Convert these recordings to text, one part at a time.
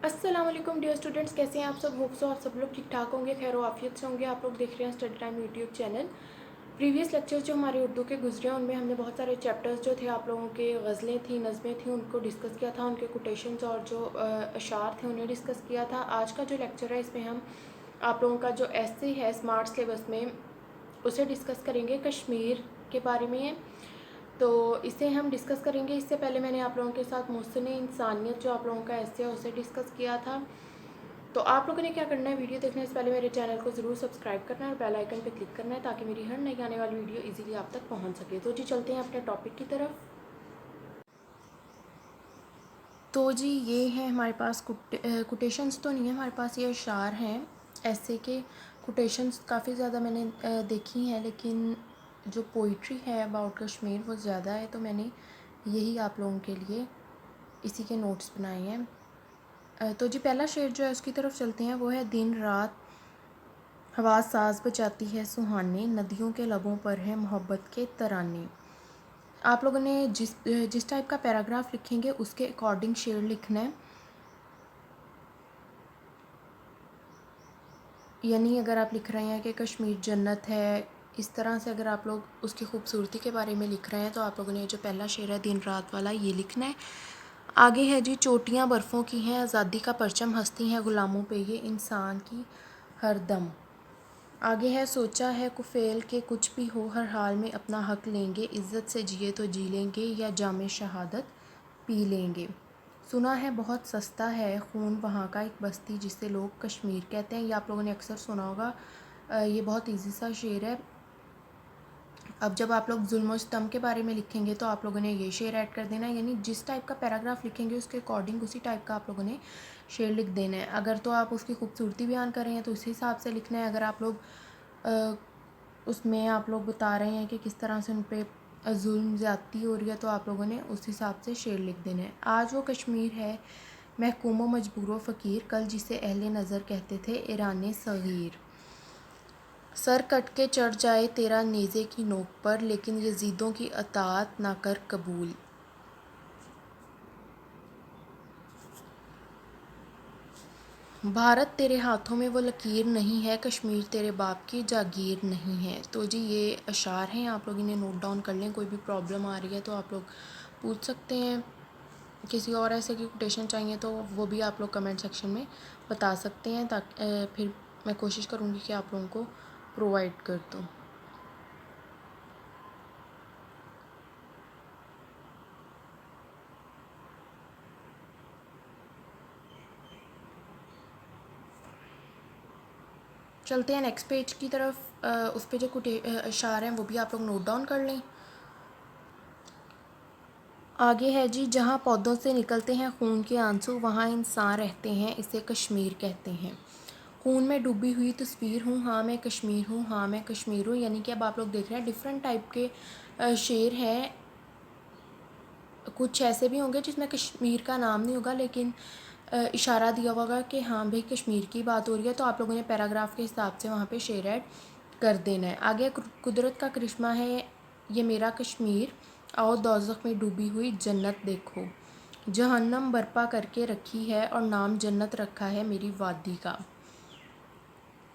अस्सलाम वालेकुम dear students, कैसे हैं आप सब। होप सो आप सब लोग ठीक ठाक होंगे, खैर आफियत से होंगे। आप लोग देख रहे हैं study time YouTube channel. Previous lectures जो हमारे उर्दू के गुजरे हैं उनमें हमने बहुत सारे चैप्टर्स जो थे, आप लोगों के गज़लें थी, नज़में थी, उनको डिस्कस किया था। उनके कोटेशंस और जो अशार थे उन्हें डिस्कस किया था। आज का जो लेक्चर है इसमें हम आप लोगों का जो ऐसे है स्मार्ट सिलेबस में उसे डिस्कस करेंगे। कश्मीर के बारे में तो इसे हम डिस्कस करेंगे। इससे पहले मैंने आप लोगों के साथ मुहसिन इंसानियत जो आप लोगों का ऐसे है उसे डिस्कस किया था। तो आप लोगों ने क्या करना है, वीडियो देखने से पहले मेरे चैनल को ज़रूर सब्सक्राइब करना है और बेल आइकन पर क्लिक करना है ताकि मेरी हर नई आने वाली वीडियो इजीली आप तक पहुंच सके। तो जी चलते हैं अपने टॉपिक की तरफ। तो जी ये है हमारे पास कोटेशंस तो नहीं है हमारे पास, ये अशार हैं। ऐसे के कोटेशंस काफ़ी ज़्यादा मैंने देखी हैं, लेकिन जो पोइट्री है अबाउट कश्मीर वो ज़्यादा है, तो मैंने यही आप लोगों के लिए इसी के नोट्स बनाए हैं। तो जी पहला शेर जो है उसकी तरफ चलते हैं। वो है दिन रात हवा साज बजाती है सुहाने, नदियों के लबों पर है मोहब्बत के तराने। आप लोगों ने जिस टाइप का पैराग्राफ लिखेंगे उसके अकॉर्डिंग शेर लिखना है। यानी अगर आप लिख रहे हैं कि कश्मीर जन्नत है, इस तरह से अगर आप लोग उसकी खूबसूरती के बारे में लिख रहे हैं तो आप लोगों ने जो पहला शेर है दिन रात वाला ये लिखना है। आगे है जी चोटियाँ बर्फ़ों की हैं, आज़ादी का परचम हंसती हैं गुलामों पे ये इंसान की हर दम। आगे है सोचा है कुफेल के कुछ भी हो हर हाल में अपना हक लेंगे, इज़्ज़त से जिए तो जी लेंगे या जामे शहादत पी लेंगे। सुना है बहुत सस्ता है खून वहाँ का एक बस्ती जिसे लोग कश्मीर कहते हैं। ये आप लोगों ने अक्सर सुना होगा। ये बहुत इजी सा शेर है। अब जब आप लोग जुल्म और सितम के बारे में लिखेंगे तो आप लोगों ने ये शेर ऐड कर देना है। यानी जिस टाइप का पैराग्राफ लिखेंगे उसके अकॉर्डिंग उसी टाइप का आप लोगों ने शेर लिख देना है। अगर तो आप उसकी खूबसूरती बयान कर रहे हैं तो उसी हिसाब से लिखना है। अगर आप लोग उसमें आप लोग बता रहे हैं कि किस तरह से उन पर जुल्म ज़्यादती हो रही है तो आप लोगों ने उस हिसाब से शेर लिख देना है। आज वो कश्मीर है महकूम व मजबूर व फ़कीर, कल जिसे अहले नज़र कहते थे ईरान सग़ीर। सर कट के चढ़ जाए तेरा नेज़े की नोक पर, लेकिन यज़ीदों की अताअत ना कर कबूल। भारत तेरे हाथों में वो लकीर नहीं है, कश्मीर तेरे बाप की जागीर नहीं है। तो जी ये अशार हैं, आप लोग इन्हें नोट डाउन कर लें। कोई भी प्रॉब्लम आ रही है तो आप लोग पूछ सकते हैं। किसी और ऐसे की कोटेशन चाहिए तो वो भी आप लोग कमेंट सेक्शन में बता सकते हैं, ताकि फिर मैं कोशिश करूँगी कि आप लोगों को प्रोवाइड कर दूँ। चलते हैं नेक्स्ट पेज की तरफ। उस पे जो अशार हैं वो भी आप लोग नोट डाउन कर लें। आगे है जी जहाँ पौधों से निकलते हैं खून के आंसू वहाँ इंसान रहते हैं इसे कश्मीर कहते हैं। खून में डूबी हुई तस्वीर हूँ हाँ मैं कश्मीर हूँ, हाँ मैं कश्मीर हूँ। यानी कि अब आप लोग देख रहे हैं डिफरेंट टाइप के शेर हैं। कुछ ऐसे भी होंगे जिसमें कश्मीर का नाम नहीं होगा, लेकिन इशारा दिया होगा कि हाँ भाई कश्मीर की बात हो रही है, तो आप लोगों ने पैराग्राफ के हिसाब से वहाँ पे शेर ऐड कर देना है। आगे कुदरत का करिश्मा है ये मेरा कश्मीर, आओ दोज़ख में डूबी हुई जन्नत देखो। जहन्नम बर्पा करके रखी है और नाम जन्नत रखा है मेरी वादी का।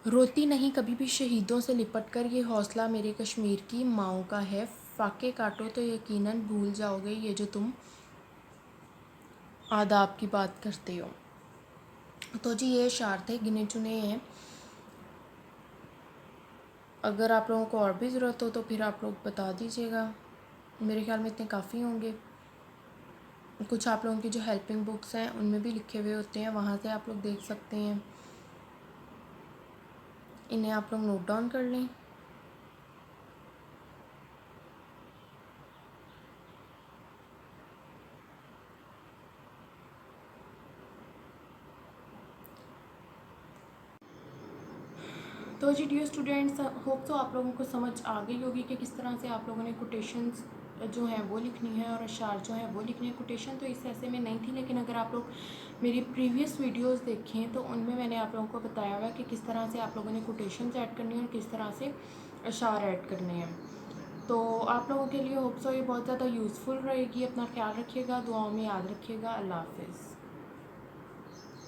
रोती नहीं कभी भी शहीदों से लिपट कर ये हौसला मेरे कश्मीर की माओं का है। फाके काटो तो यकीनन भूल जाओगे ये जो तुम आदाब की बात करते हो। तो जी ये अशार थे, गिने चुने हैं। अगर आप लोगों को और भी ज़रूरत हो तो फिर आप लोग बता दीजिएगा। मेरे ख्याल में इतने काफ़ी होंगे। कुछ आप लोगों की जो हेल्पिंग बुक्स हैं उनमें भी लिखे हुए होते हैं, वहाँ से आप लोग देख सकते हैं। इन्हें आप लोग नोट डाउन कर लें। तो जी डियर स्टूडेंट्स, होप तो आप लोगों को समझ आ गई होगी कि किस तरह से आप लोगों ने कोटेशंस जो हैं वो लिखनी है और अशार जो हैं वो लिखनी है। कोटेशन तो इस ऐसे में नहीं थी, लेकिन अगर आप लोग मेरी प्रीवियस वीडियोस देखें तो उनमें मैंने आप लोगों को बताया हुआ है कि किस तरह से आप लोगों ने कोटेशंस ऐड करनी है और किस तरह से अशार ऐड करने हैं। तो आप लोगों के लिए होप सो ये बहुत ज़्यादा यूज़फुल रहेगी। अपना ख्याल रखिएगा, दुआओं में याद रखिएगा। अल्लाह हाफिज़।